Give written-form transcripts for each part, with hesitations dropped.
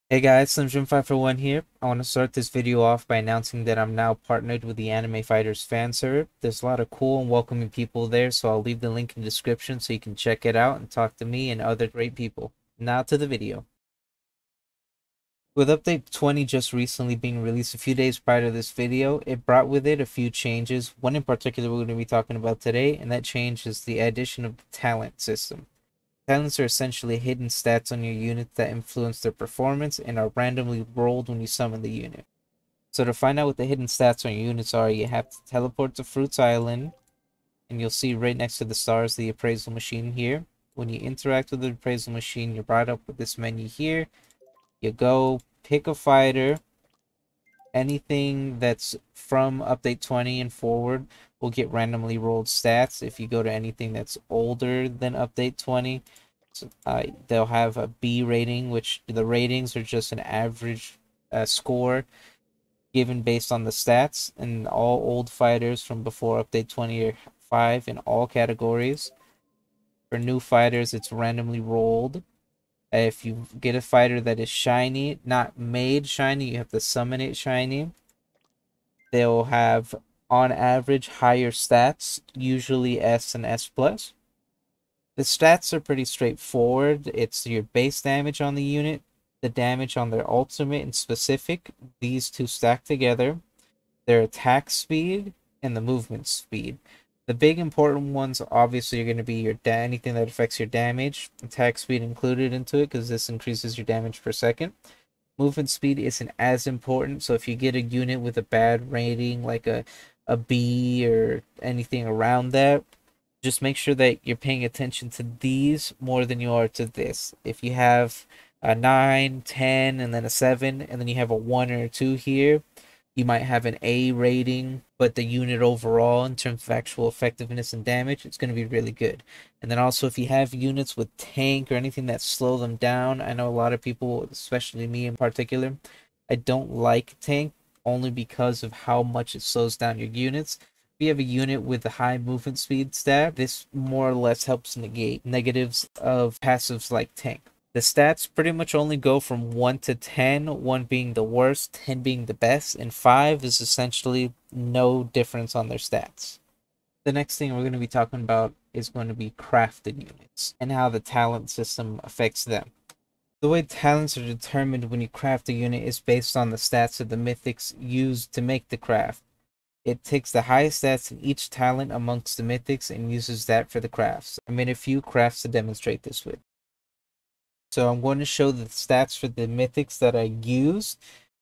Hey guys, SlimJim541 here. I want to start this video off by announcing that I'm now partnered with the Anime Fighters Fan Server. There's a lot of cool and welcoming people there, so I'll leave the link in the description so you can check it out and talk to me and other great people. Now to the video. With update 20 just recently being released a few days prior to this video, it brought with it a few changes. One in particular we're going to be talking about today, and that change is the addition of the talent system. Talents are essentially hidden stats on your unit that influence their performance and are randomly rolled when you summon the unit. So to find out what the hidden stats on your units are, you have to teleport to Fruits Island, and you'll see right next to the stars the appraisal machine here. When you interact with the appraisal machine, you're brought up with this menu here. You go pick a fighter. Anything that's from update 20 and forward will get randomly rolled stats. If you go to anything that's older than update 20, they'll have a B rating, which the ratings are just an average score given based on the stats. And all old fighters from before update 20 are 5 in all categories. For new fighters, it's randomly rolled. If you get a fighter that is shiny, not made shiny, you have to summon it shiny. They'll have, on average, higher stats, usually S and S+. The stats are pretty straightforward. It's your base damage on the unit, the damage on their ultimate and specific. These two stack together. Their attack speed and the movement speed. The big important ones obviously are going to be your anything that affects your damage, attack speed included into it because this increases your damage per second. Movement speed isn't as important, so if you get a unit with a bad rating like a B or anything around that, just make sure that you're paying attention to these more than you are to this. If you have a 9, 10, and then a 7, and then you have a 1 or a 2 here, you might have an A rating, but the unit overall, in terms of actual effectiveness and damage, it's going to be really good. And then also, if you have units with tank or anything that slow them down, I know a lot of people, especially me in particular, I don't like tank only because of how much it slows down your units. If you have a unit with a high movement speed stat, this more or less helps negate negatives of passives like tank. The stats pretty much only go from 1 to 10, 1 being the worst, 10 being the best, and 5 is essentially no difference on their stats. The next thing we're going to be talking about is going to be crafted units and how the talent system affects them. The way talents are determined when you craft a unit is based on the stats of the mythics used to make the craft. It takes the highest stats in each talent amongst the mythics and uses that for the crafts. I made a few crafts to demonstrate this with. So I'm going to show the stats for the mythics that I used.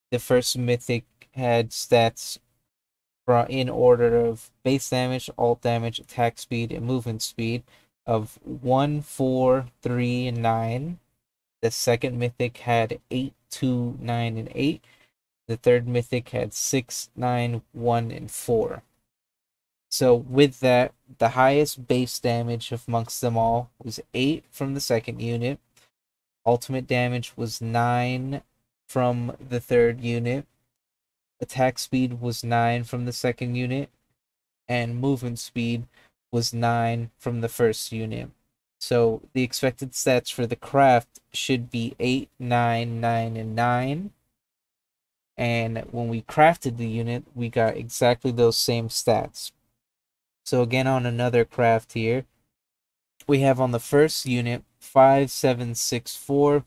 The first mythic had stats in order of base damage, alt damage, attack speed, and movement speed of 1, 4, 3, and 9. The second mythic had 8, 2, 9, and 8. The third mythic had 6, 9, 1, and 4. So with that, the highest base damage amongst them all was 8 from the second unit. Ultimate damage was 9 from the third unit. Attack speed was 9 from the second unit. And movement speed was 9 from the first unit. So the expected stats for the craft should be 8, 9, 9, and 9. And when we crafted the unit, we got exactly those same stats. So again, on another craft here, we have on the first unit 5, 7, 6, 4.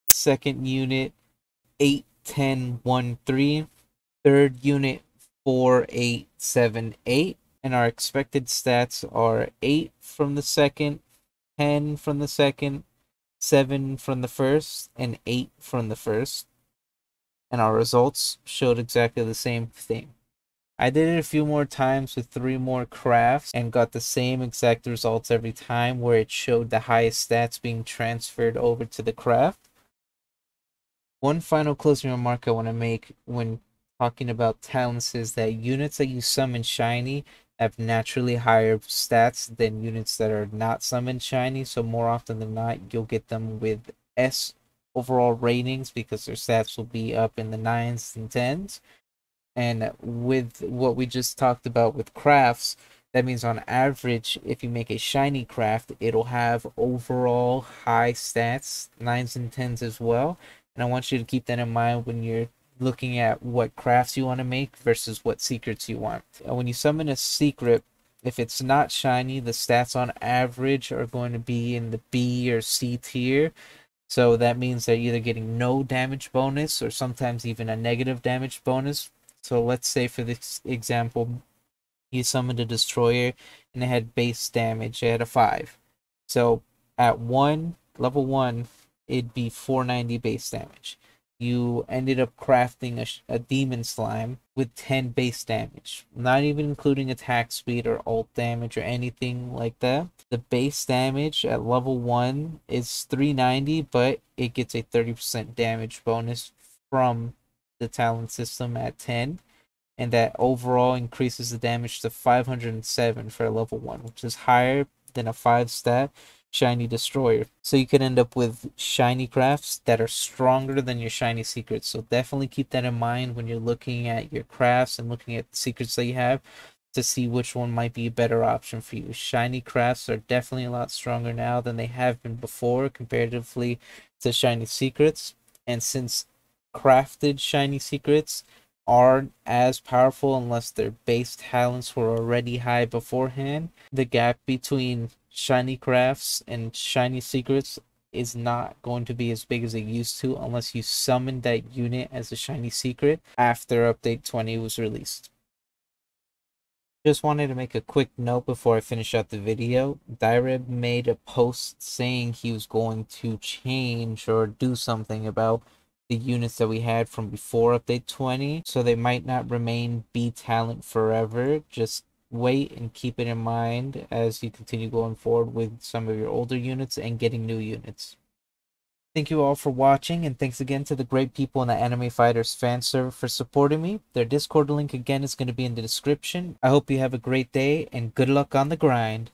Second unit 8, 10, 1, 3. Third unit 4, 8, 7, 8. And our expected stats are 8 from the second, 10 from the second, 7 from the first, and 8 from the first. And our results showed exactly the same thing. I did it a few more times with 3 more crafts and got the same exact results every time, where it showed the highest stats being transferred over to the craft. One final closing remark I want to make when talking about talents is that units that you summon shiny have naturally higher stats than units that are not summoned shiny. So more often than not, you'll get them with S overall ratings because their stats will be up in the 9s and 10s. And with what we just talked about with crafts, that means on average, if you make a shiny craft, it'll have overall high stats, 9s and 10s as well. And I want you to keep that in mind when you're looking at what crafts you want to make versus what secrets you want. When you summon a secret, if it's not shiny, the stats on average are going to be in the B or C tier. So that means they're either getting no damage bonus or sometimes even a negative damage bonus. So let's say for this example, you summoned a destroyer and it had base damage. It had a 5. So at level 1, it'd be 490 base damage. You ended up crafting a demon slime with 10 base damage, not even including attack speed or ult damage or anything like that. The base damage at level 1 is 390, but it gets a 30% damage bonus from the talent system at 10. And that overall increases the damage to 507 for a level 1, which is higher than a 5 stat shiny destroyer. So you could end up with shiny crafts that are stronger than your shiny secrets. So definitely keep that in mind when you're looking at your crafts and looking at the secrets that you have to see which one might be a better option for you. Shiny crafts are definitely a lot stronger now than they have been before comparatively to shiny secrets. And since crafted shiny secrets aren't as powerful unless their base talents were already high beforehand, the gap between shiny crafts and shiny secrets is not going to be as big as it used to unless you summon that unit as a shiny secret after update 20 was released. Just wanted to make a quick note before I finish out the video. Daireb made a post saying he was going to change or do something about the units that we had from before update 20, so they might not remain B talent forever. Just wait and keep it in mind as you continue going forward with some of your older units and getting new units. Thank you all for watching, and thanks again to the great people in the Anime Fighters fan server for supporting me. Their Discord link again is going to be in the description. I hope you have a great day and good luck on the grind.